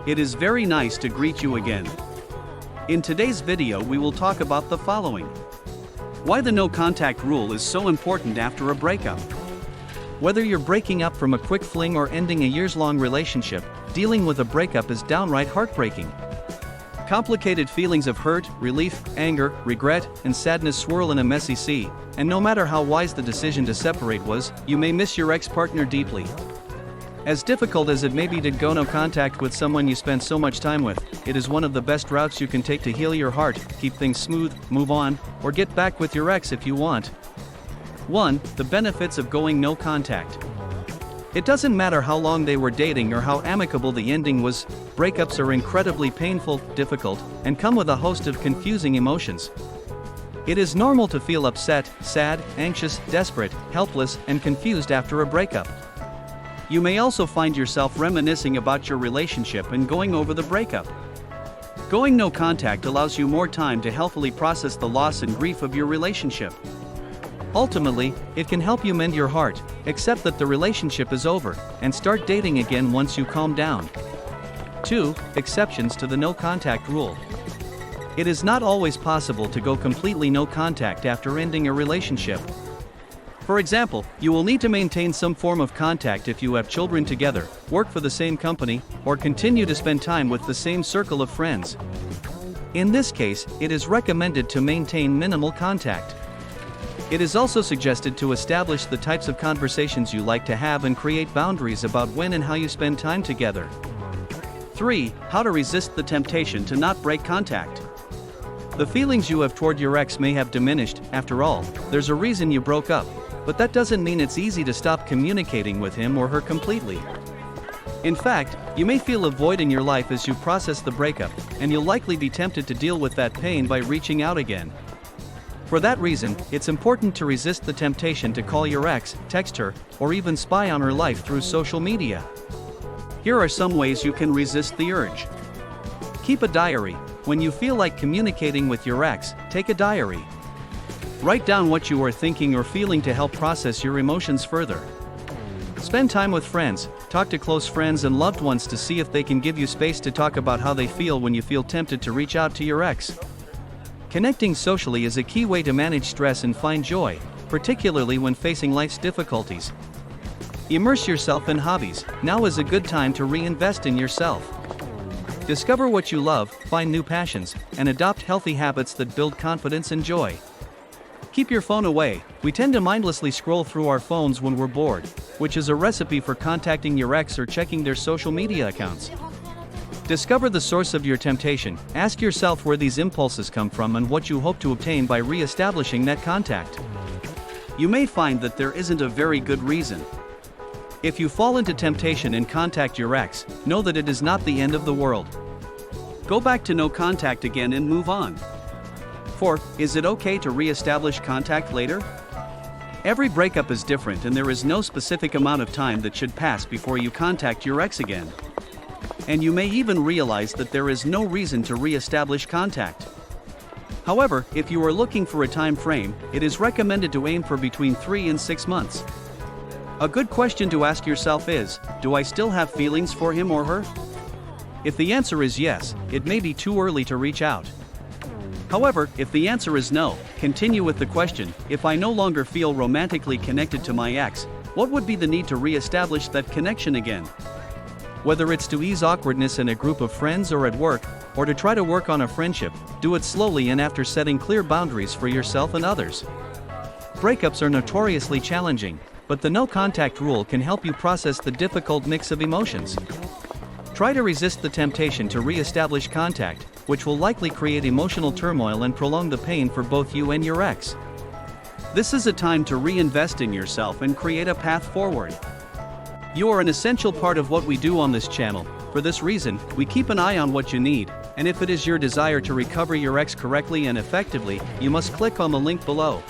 It is very nice to greet you again. In today's video we will talk about the following. Why the no contact rule is so important after a breakup. Whether you're breaking up from a quick fling or ending a years-long relationship, dealing with a breakup is downright heartbreaking. Complicated feelings of hurt, relief, anger, regret, and sadness swirl in a messy sea, and no matter how wise the decision to separate was, you may miss your ex-partner deeply. As difficult as it may be to go no contact with someone you spent so much time with, it is one of the best routes you can take to heal your heart, keep things smooth, move on, or get back with your ex if you want. 1. The benefits of going no contact. It doesn't matter how long they were dating or how amicable the ending was, breakups are incredibly painful, difficult, and come with a host of confusing emotions. It is normal to feel upset, sad, anxious, desperate, helpless, and confused after a breakup. You may also find yourself reminiscing about your relationship and going over the breakup. Going no contact allows you more time to healthily process the loss and grief of your relationship. Ultimately, it can help you mend your heart, accept that the relationship is over, and start dating again once you calm down. 2. Exceptions to the no contact rule. It is not always possible to go completely no contact after ending a relationship. For example, you will need to maintain some form of contact if you have children together, work for the same company, or continue to spend time with the same circle of friends. In this case, it is recommended to maintain minimal contact. It is also suggested to establish the types of conversations you like to have and create boundaries about when and how you spend time together. 3. How to resist the temptation to not break contact. The feelings you have toward your ex may have diminished. After all, there's a reason you broke up, but that doesn't mean it's easy to stop communicating with him or her completely. In fact, you may feel a void in your life as you process the breakup, and you'll likely be tempted to deal with that pain by reaching out again. For that reason, it's important to resist the temptation to call your ex, text her, or even spy on her life through social media. Here are some ways you can resist the urge. Keep a diary. When you feel like communicating with your ex, take a diary. Write down what you are thinking or feeling to help process your emotions further. Spend time with friends. Talk to close friends and loved ones to see if they can give you space to talk about how they feel when you feel tempted to reach out to your ex. Connecting socially is a key way to manage stress and find joy, particularly when facing life's difficulties. Immerse yourself in hobbies. Now is a good time to reinvest in yourself. Discover what you love, find new passions, and adopt healthy habits that build confidence and joy. Keep your phone away. We tend to mindlessly scroll through our phones when we're bored, which is a recipe for contacting your ex or checking their social media accounts. Discover the source of your temptation. Ask yourself where these impulses come from and what you hope to obtain by re-establishing that contact. You may find that there isn't a very good reason. If you fall into temptation and contact your ex, know that it is not the end of the world. Go back to no contact again and move on. 4. Is it okay to re-establish contact later? Every breakup is different and there is no specific amount of time that should pass before you contact your ex again. And you may even realize that there is no reason to re-establish contact. However, if you are looking for a time frame, it is recommended to aim for between 3 and 6 months. A good question to ask yourself is, do I still have feelings for him or her? If the answer is yes, it may be too early to reach out. However, if the answer is no, continue with the question, if I no longer feel romantically connected to my ex, what would be the need to re-establish that connection again? Whether it's to ease awkwardness in a group of friends or at work, or to try to work on a friendship, do it slowly and after setting clear boundaries for yourself and others. Breakups are notoriously challenging, but the no contact rule can help you process the difficult mix of emotions. Try to resist the temptation to re-establish contact, which will likely create emotional turmoil and prolong the pain for both you and your ex. This is a time to reinvest in yourself and create a path forward. You are an essential part of what we do on this channel. For this reason, we keep an eye on what you need, and if it is your desire to recover your ex correctly and effectively, you must click on the link below.